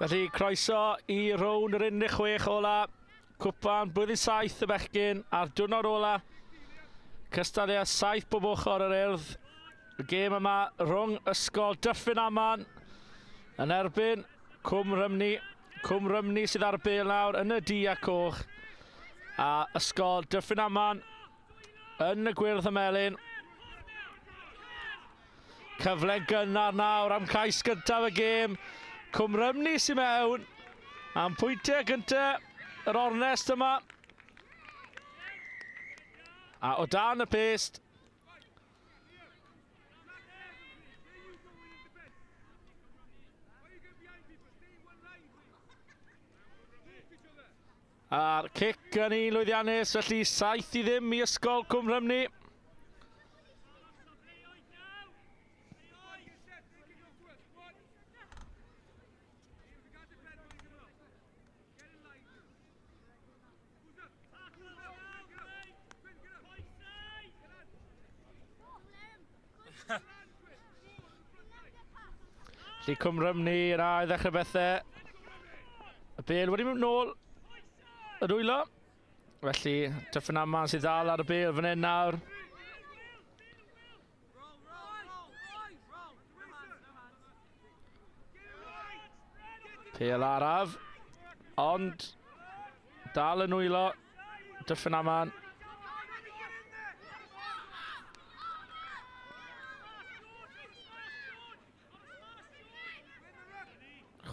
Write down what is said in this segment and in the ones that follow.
Felly croeso i rown yr 16 ola. Cwpan blwyddyn 7 y Bechgyn a'r diwrnod ola. Cystadleuaeth 7 bob ochr yr Urdd. Y gêm yma rhwng Ysgol Dyffryn Aman yn erbyn Cwm Rhymni. Cwm Rhymni sydd ar y bêl nawr yn y du a coch. A Ysgol Dyffryn Aman yn y gwyrdd y melyn. Cyfle gynnar nawr am cais gyntaf y gêm. Cwm Rhymni sy'n mewn am pwyntiau gyntaf yr ornest yma. A o dan y pest. A'r cic yn un lwyddiannus, felly 7 i ddim i Ysgol Cwm Rhymni. Felly Cwm Rhymni yna i ddechrau bethau. Y bêl wedi mynd nôl y dwylo. Felly Dyffryn Aman sydd dal ar y bêl fan hyn nawr. Pêl araf. Ond dal yn nwylo Dyffryn Aman.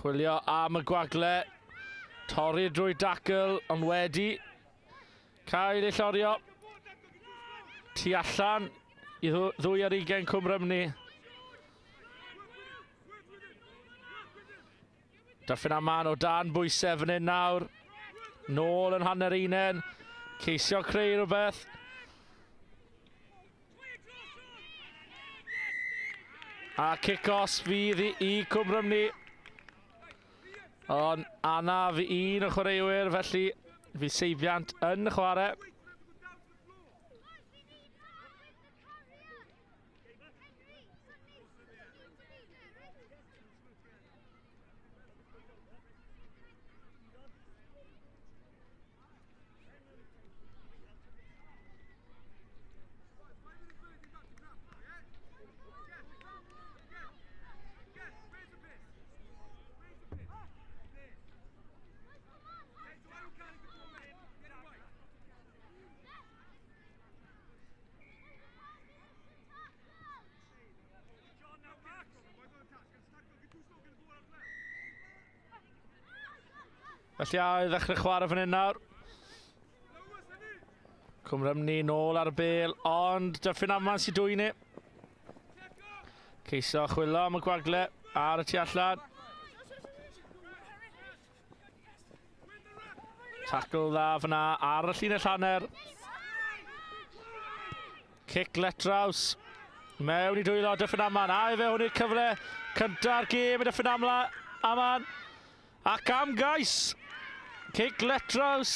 Chwilio am y gwagle. Torri drwy dacl, ond wedi cael ei llorio tu allan i ddwy ar 20 Cwm Rhymni. Dyffryn Aman o dan bwysau fan hyn nawr. Nôl yn hanner unen. Ceisio creu rhywbeth. A kick-off fydd i Cwm Rhymni. Ond anaf un o chwaraewyr, felly fydd seibiant yn y chwarae. Felly a i ddechrau chwarae fan hyn nawr. Cwm Rhymni nôl ar y bêl, ond Dyffryn Aman sy'n dwyni. Ceisio chwilio am y gwagle ar y tu allan. Tacl dda fyna ar y llinell hanner. Cic letraws. Mewn i dwylo Dyffryn Aman. A i fe hwn i'r cyfle cynta'r gêm i Dyffryn Aman. Ac am gais. Cic letraws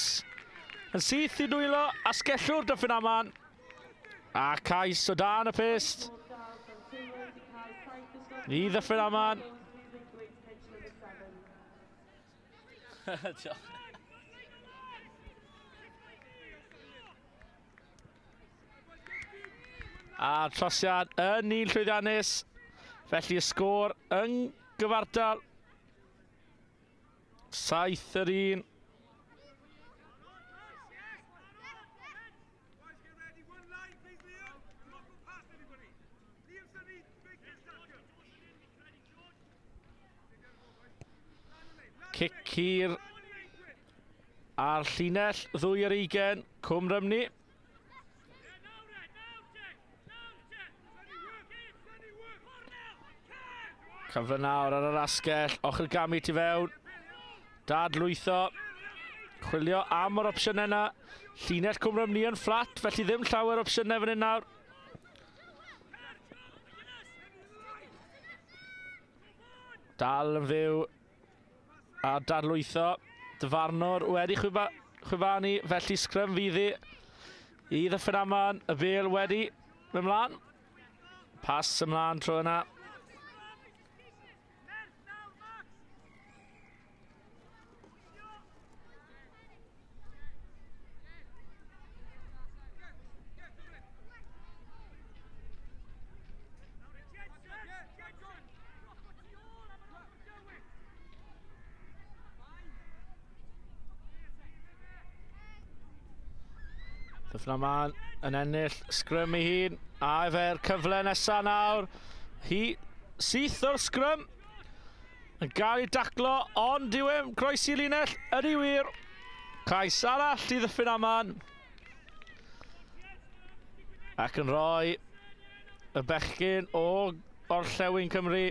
yn syth i dwylo asgellwr Dyffryn Aman. A cais o dan y pist i Dyffryn Aman. A trosiad yn un llwyddiannus. Felly y sgôr yn gyfartal 7-1. Cic hir ar llinell ddwy ar 20 Cwm Rhymni. Cyfle nawr ar yr asgell, ochr gamit i fewn. Dad lwytho. Chwilio am yr opsiynau yna. Llinell Cwm Rhymni yn fflat, felly ddim llawer opsiynau fan hyn nawr. Dal yn fyw a dadlwytho. Dyfarnwr wedi chwibanu, felly sgrym fyddi i Dyffryn Aman. Y bêl wedi mynd mlaen. Pas ymlaen tro yna. Dyffryn Aman yn ennill sgrym ei hun. A efo'r cyfle nesaf nawr. Syth o'r sgrym. Yn gael ei daclo, ond dyw e'n croesi linell, ydi wir. Cais arall i Dyffryn Aman. Ac yn rhoi y bechgyn o'r Orllewin Cymru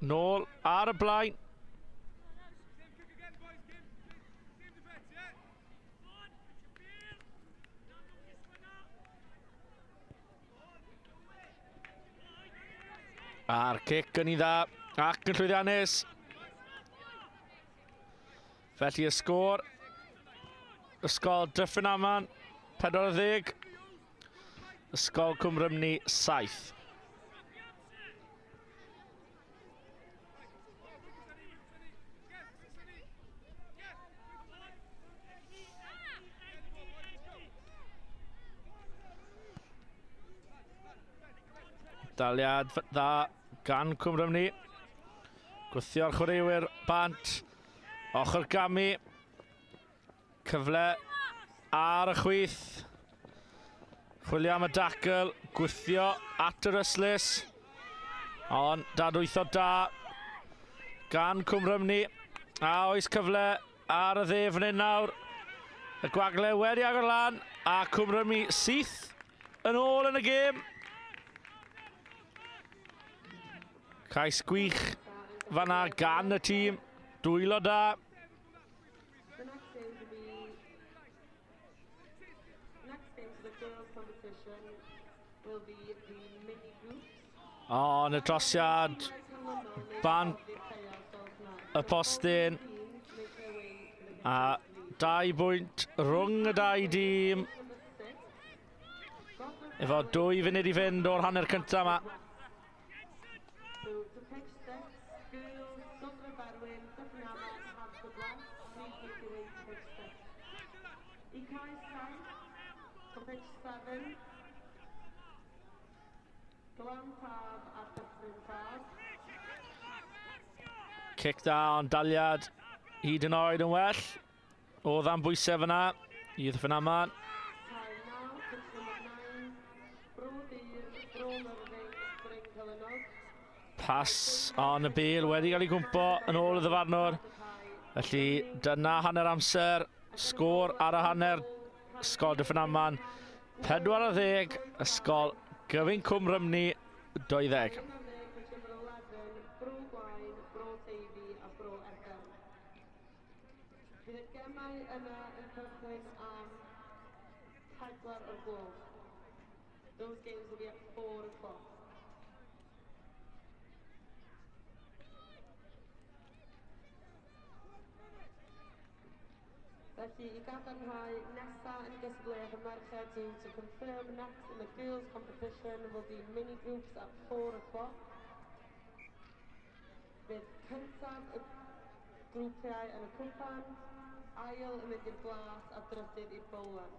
nôl ar y blaen. A'r cic yn ei dda ac yn llwyddiannus. Felly y sgôr Ysgol Dyffryn Aman 40. Ysgol Cwm Rhymni 7. Daliad dda gan Cwm Rhymni. Gwthio'r chwaraewyr bant. Ochr gamu. Cyfle ar y chwith. Chwilio am y dacl. Gwthio at yr yslys. Ond dadwytho da gan Cwm Rhymni. A oes cyfle ar y dde fan hyn nawr. Y gwagle wedi agor lan. A Cwm Rhymni syth yn ôl yn y gêm. Cais gwych fan'na gan y tîm. Dwylo da. Yn y trosiad bant y postyn. A 2 bwynt rhwng y 2 dîm. Efo 2 funud i fynd o'r hanner cyntaf yma. Cic da ond daliad hyd yn oed yn well. O ddan bwysau fyna i Dyffryn Aman. Pas on y bêl wedi cael ei gwmpo yn ôl y ddyfarnwr. Felly dyna hanner amser. Sgôr ar y hanner. Ysgol Dyffryn Aman 40. Ysgol Gyfun Cwm Rhymni 20. Bydd y gemau yna yn cychwyn am 4 o'r gloch. Those games will be at 4 o'clock. Felly, I gadarnhau nesaf yn gysgleir y merched to confirm next in the girls' competition will be mini groups at 4 o'clock. Bydd cyntaf y grwpiau yn y cwpan, ail yn mynd i'r glas a drydydd i'r bowlan.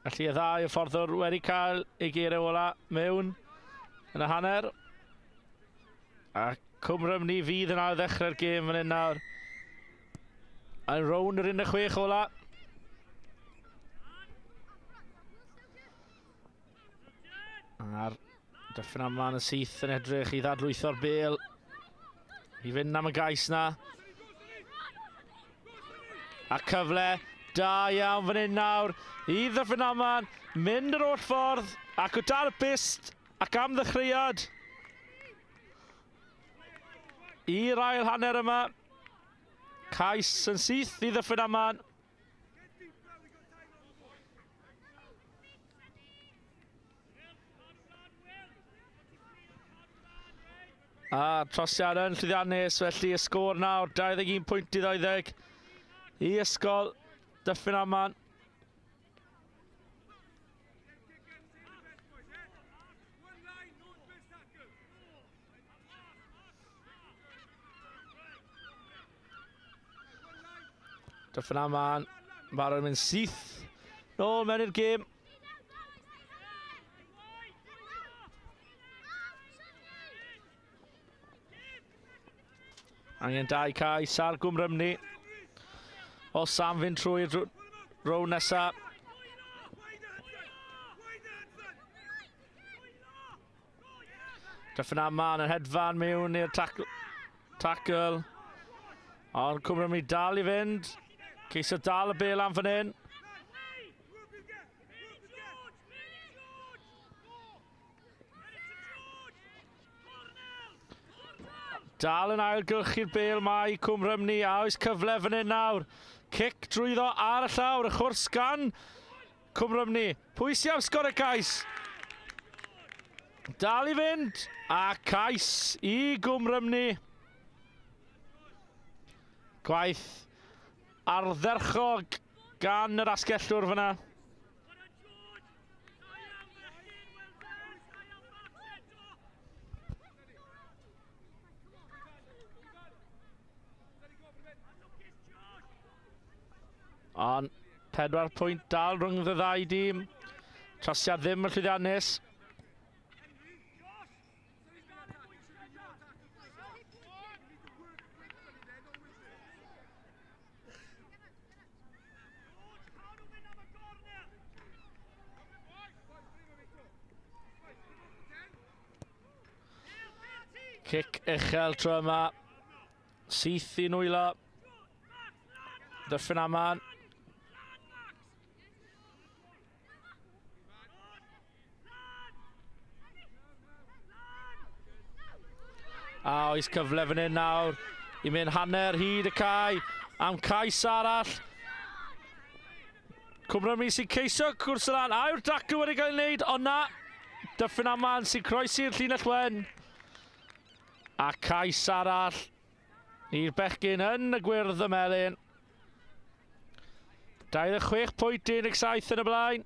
Felly y ddau y fforddwr wedi cael ei geiriau ola mewn yn y hanner. A Cwm Rhymni fydd yn ail ddechrau'r gêm fan hyn nawr. Yn rown yr 16 ola. A'r Dyffryn Aman y syth yn edrych i ddadlwytho'r bêl. I fynd am y gais na. A cyfle da iawn fan hyn nawr i Dyffryn Aman mynd yr oll ffordd ac o dar y bist ac am ddechreuad i'r ail hanner yma. Cais yn syth i Dyffryn Aman. A trosiad yn llwyddiannus, felly y sgôr nawr 21 pwynt i 20 i Ysgol Dyffryn Aman. Dyffryn Aman, barod yn mynd syth nôl mewn i'r gêm. Angen dau cais ar Cwm Rhymni. O Sam fynd trwy'r row nesa. Dyffryn Aman yn hedfan mewn i'r tackle. Ond Cwm Rhymni dal i fynd. Ceisio dal y bel am fan hyn. Dal yn ailgylchu'r bel mae Cwm Rhymni, a oes cyfle fan hyn nawr. Cic drwyddo ar y llawr, y chwrs gan Cwm Rhymni. Pwy sy'n am sgor y cais? Dal i fynd, a cais i Cwm Rhymni. Gwaith ardderchog gan yr asgellwr fyna. Ond 4 pwynt dal rhwng y ddau dîm. Trosiad ddim yn llwyddiannus. Cic uchel tro yma. Syth i nwylo. Dyffryn Aman. A oes cyfle fan hyn nawr i mynd hanner hyd y cae am cais arall. Cwm Rhymni sy'n ceisio cwrs y lan. A yw'r dacl wedi cael ei wneud, ond na. Dyffryn Aman sy'n croesi'r llinell wen. A cais arall i'r bechgyn yn y gwyrdd y melyn. 26 pwynt 17 yn y blaen.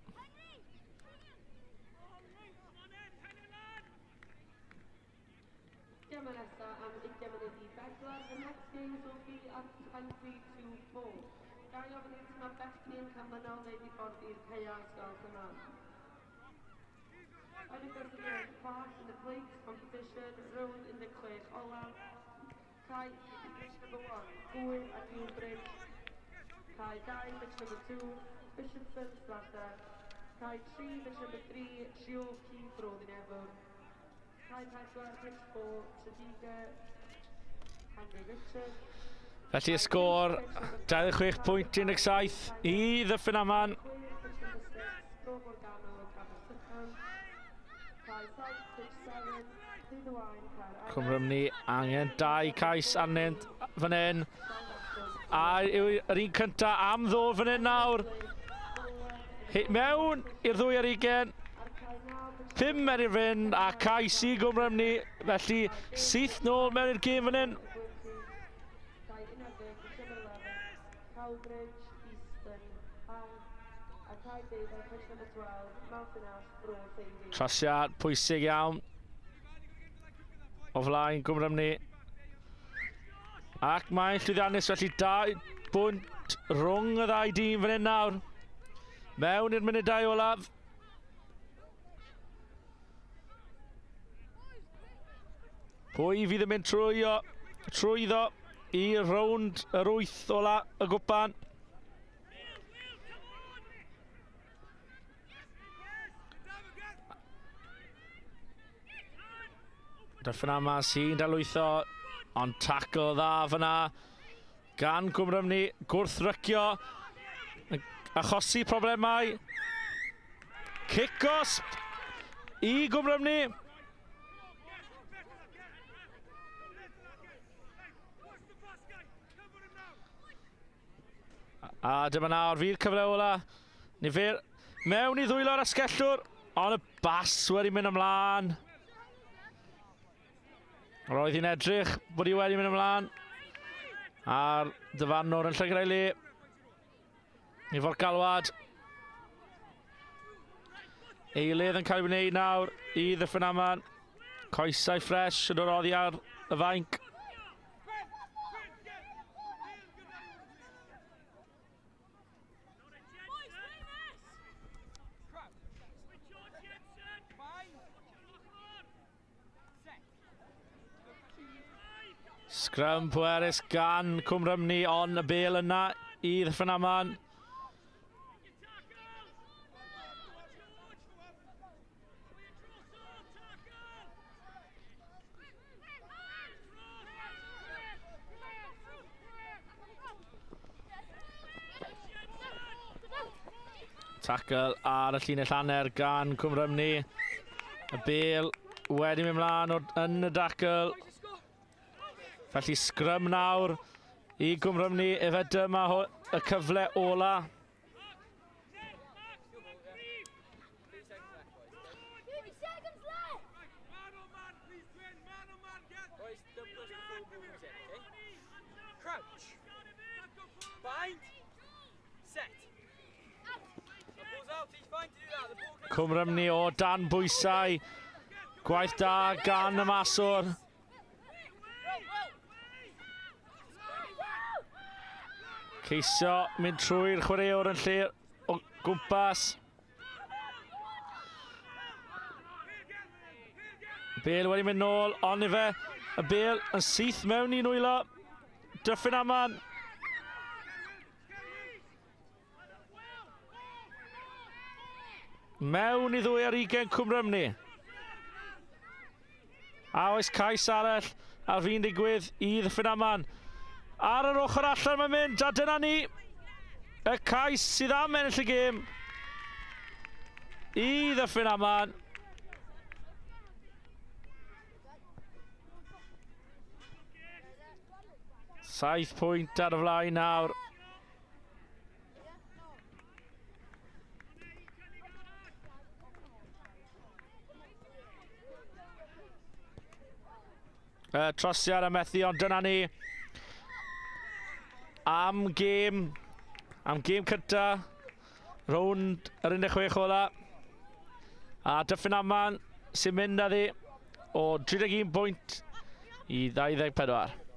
Cai 2, match number 2, Bechgyn Bl.7. Cai 3, match number 3, Cwm Rhymni. Cai 4, match 4, Richard. Felly y sgôr 26 pwynt 17 i Dyffryn Aman. Cwm Rhymni angen 2 cais arnynt fan hyn. A yr un cynta am ddod fan hyn nawr. Mewn i'r 2 ar 20. 5 mewn i'r fynd a cais i Cwm Rhymni. Felly syth nôl mewn i'r gêm fan hyn. Trosiad pwysig iawn o flaen Cwm Rhymni. Ac mae'n llwyddiannus, felly 2 pwynt rhwng y ddau dîm fan hyn nawr. Mewn i'r munudau olaf. Pwy fydd yn mynd trwyddo i rownd yr 8 ola y gwpan. Dyffryn Aman sy'n dalwytho, ond tackle dda fyna gan Cwm Rhymni, gwrthrycio, achosi problemau. Kick-osp i Cwm Rhymni. A dyma nawr fydd cyfle ola. Nifer mewn I ddwylo'r asgellwr. Ond y bas wedi mynd ymlaen. Roedd hi'n edrych bod hi wedi mynd ymlaen. A'r dyfarnwr yn llygr ei le. Efo'r galwad. Eilydd yn cael ei wneud nawr I Dyffryn Aman. Coesau ffres yn dod oddi ar y fainc. Scrum pwerus gan Cwm Rhymni on y bêl yna I Dyffryn Aman. Tackle ar y llinell hanner gan Cwm Rhymni. Y bêl wedi mynd mlaen yn y dacyl. Felly scrum nawr I Cwm Rhymni efe dyma y cyfle ola. Cwm Rhymni o dan bwysau. Gwaith da gan y maswr. Ceisio mynd trwy'r chwaraewr yn lle o gwmpas. Bêl wedi mynd nôl, ond efe y bêl yn syth mewn I nwylo. Dyffryn Aman. Mewn I ddwy ar 20 Cwm Rhymni. A oes cais arall ar fi'n digwydd I Dyffryn Aman. Ar yr ochr allan mae'n mynd, a dyna ni. Y cais sydd am ennill y gêm I Dyffryn Aman. Saith pwynt ar y flaen nawr. Trosiad a methu, ond dyna ni. Am gêm cynta. Rownd yr 16 ola. A Dyffryn Aman sy'n mynd â ddi o 31 pwynt I 24.